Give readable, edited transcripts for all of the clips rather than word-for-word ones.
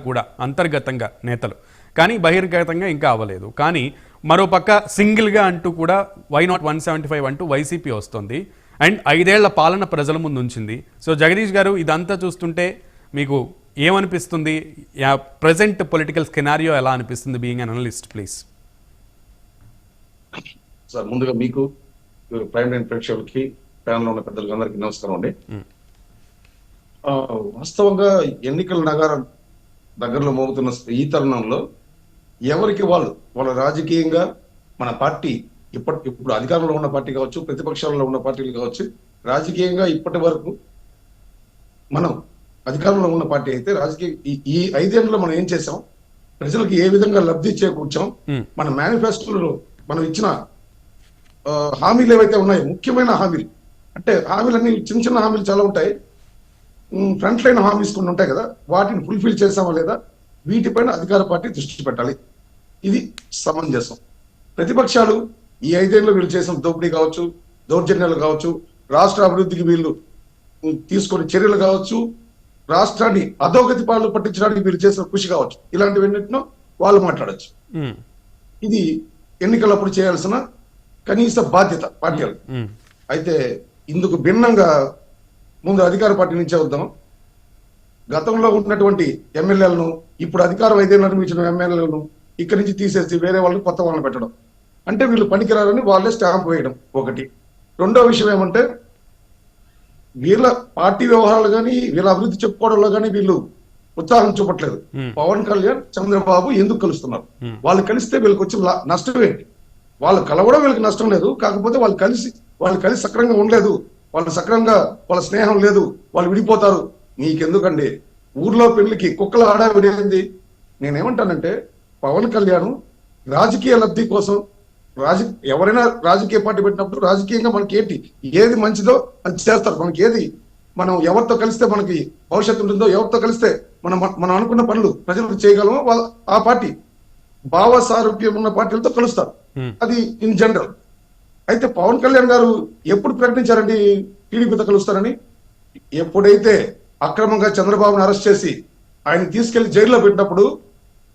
కూడా అంతర్గతంగా నేతలు, కానీ బహిర్గతంగా ఇంకా అవ్వలేదు. కానీ మరోపక్క సింగిల్గా అంటూ కూడా వై నాట్ 175 అంటూ వైసీపీ వస్తుంది. అండ్ 5 ఏళ్ల పాలన ప్రజల ముందు ఉంచింది. సో జగదీష్ గారు, ఇదంతా చూస్తుంటే మీకు ఏమనిపిస్తుంది? ప్రజెంట్ పొలిటికల్ స్కెనారియో ఎలా అనిపిస్తుంది being an analyst? Please sir. ముందుగా మీకు, ప్రైమ్ లైన్ ప్రేక్షకులకి, ప్యానల్ ఉన్న పెద్దలకి అందరికీ నమస్కారం అండి. వాస్తవంగా ఎన్నికల నగరం దగ్గరలో మోగుతున్న ఈ తరుణంలో ఎవరికి వాళ్ళ రాజకీయంగా మన పార్టీ ఇప్పుడు అధికారంలో ఉన్న పార్టీ కావచ్చు, ప్రతిపక్షాలలో ఉన్న పార్టీలు కావచ్చు, రాజకీయంగా ఇప్పటి వరకు మనం అధికారంలో ఉన్న పార్టీ అయితే రాజకీయ ఈ 5 ఏళ్లలో మనం ఏం చేసాం, ప్రజలకు ఏ విధంగా లబ్ధి చేకూర్చాం, మన మేనిఫెస్టోలో మనం ఇచ్చిన హామీలు ఏవైతే ఉన్నాయో, ముఖ్యమైన హామీలు అంటే హామీలన్నీ చిన్న చిన్న హామీలు చాలా ఉంటాయి, ఫ్రంట్ లైన్ హామీస్ కొన్ని ఉంటాయి కదా, వాటిని ఫుల్ఫిల్ చేసామా లేదా, వీటిపైన అధికార పార్టీ దృష్టి పెట్టాలి. ఇది సమంజసం. ప్రతిపక్షాలు ఈ 5 ఏళ్లలో వీళ్ళు చేసిన దోపిడీ కావచ్చు, దౌర్జన్యాలు కావచ్చు, రాష్ట్ర అభివృద్ధికి వీళ్ళు తీసుకునే చర్యలు కావచ్చు, రాష్ట్రాన్ని అధోగతి పాలు పట్టించడానికి వీళ్ళు చేసిన కృషి కావచ్చు, ఇలాంటివన్నిటినో వాళ్ళు మాట్లాడచ్చు. ఇది ఎన్నికలప్పుడు చేయాల్సిన కనీస బాధ్యత పార్టీలు. అయితే ఇందుకు భిన్నంగా ముందు అధికార పార్టీ నుంచే వద్దాం. గతంలో ఉన్నటువంటి ఎమ్మెల్యేలను, ఇప్పుడు అధికారం 5 ఏళ్ల అనుభవించిన ఎమ్మెల్యేలను ఇక్కడి నుంచి తీసేసి వేరే వాళ్ళని కొత్త వాళ్ళని పెట్టడం అంటే వీళ్ళు పనికిరారని వాళ్ళే స్టాంప్ వేయడం ఒకటి. రెండో విషయం ఏమంటే, వీళ్ళ పార్టీ వ్యవహారాలు కానీ వీళ్ళ అభివృద్ధి చెప్పుకోవడంలో కానీ వీళ్ళు ఉత్సాహం చూపట్లేదు. పవన్ కళ్యాణ్, చంద్రబాబు ఎందుకు కలుస్తున్నారు? వాళ్ళు కలిస్తే వీళ్ళకి వచ్చిన నష్టం ఏంటి? వాళ్ళు కలవడం వీళ్ళకి నష్టం లేదు, కాకపోతే వాళ్ళు కలిసి సక్రంగా ఉండలేదు, వాళ్ళు సక్రంగా వాళ్ళ స్నేహం లేదు, వాళ్ళు విడిపోతారు. నీకెందుకండి ఊర్లో పెళ్లికి కుక్కల హడావిడేంది? నేనేమంటానంటే, పవన్ కళ్యాణ్ రాజకీయ లబ్ధి కోసం ఎవరైనా రాజకీయ పార్టీ పెట్టినప్పుడు రాజకీయంగా మనకి ఏది మంచిదో అది చేస్తారు. మనకి మనం ఎవరితో కలిస్తే మనకి భవిష్యత్తు ఉంటుందో, ఎవరితో కలిస్తే మనం అనుకున్న పనులు ప్రజలకు చేయగలమో ఆ పార్టీ భావ సారూప్యం ఉన్న పార్టీలతో కలుస్తారు. అది ఇన్ జనరల్. అయితే పవన్ కళ్యాణ్ గారు ఎప్పుడు ప్రకటించారండి టీడీపీతో కలుస్తారని? ఎప్పుడైతే అక్రమంగా చంద్రబాబును అరెస్ట్ చేసి ఆయన తీసుకెళ్లి జైల్లో పెట్టినప్పుడు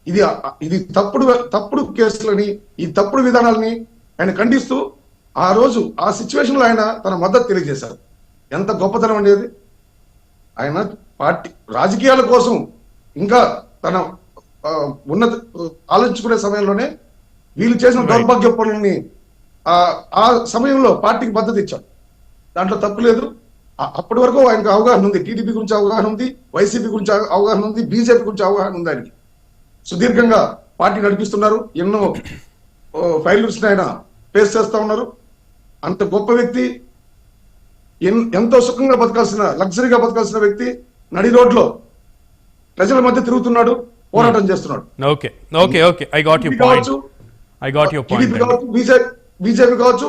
ఇది తప్పుడు కేసులని, ఈ తప్పుడు విధానాలని ఆయన ఖండిస్తూ ఆ రోజు ఆ సిచ్యువేషన్ లో ఆయన తన మద్దతు తెలియజేశారు. ఎంత గొప్పతనం అనేది! ఆయన పార్టీ రాజకీయాల కోసం ఇంకా తన ఉన్నత ఆలోచించుకునే సమయంలోనే వీళ్ళు చేసిన దౌర్భాగ్య పనులని ఆ సమయంలో పార్టీకి మద్దతు ఇచ్చారు. దాంట్లో తప్పు లేదు. అప్పటి వరకు ఆయనకు అవగాహన ఉంది, టీడీపీ గురించి అవగాహన ఉంది, వైసీపీ గురించి అవగాహన ఉంది, బీజేపీ గురించి అవగాహన ఉంది. ఆయనకి సుదీర్ఘంగా పార్టీ నడిపిస్తున్నారు, ఎన్నో ఫైల్స్ ఆయన ఫేస్ చేస్తా ఉన్నారు. అంత గొప్ప వ్యక్తి, ఎంతో సుఖంగా లగ్జరీగా బతకాల్సిన వ్యక్తి నడి రోడ్లో ప్రజల మధ్య తిరుగుతున్నాడు, పోరాటం చేస్తున్నాడు. బీజేపీ కావచ్చు,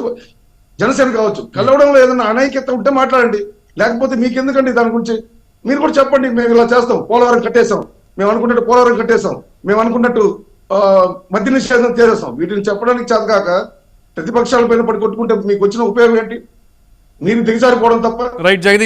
జనసేన కావచ్చు, కలవడంలో ఏదైనా అనైక్యత ఉంటే మాట్లాడండి, లేకపోతే మీకెందుకండి దాని గురించి? మీరు కూడా చెప్పండి, మేము ఇలా చేస్తాం, పోలవరం కట్టేశాం, మేము అనుకున్నట్టు పోలవరం కట్టేశాం, మేము అనుకున్నట్టు మద్య నిషేధం చేసేస్తాం. వీటిని చెప్పడానికి చేతకాక ప్రతిపక్షాల పైన పడి కొట్టుకుంటే మీకు వచ్చిన ఉపయోగం ఏంటి? మీరు దిగజారిపోవడం తప్ప. రైట్ జగదీష్.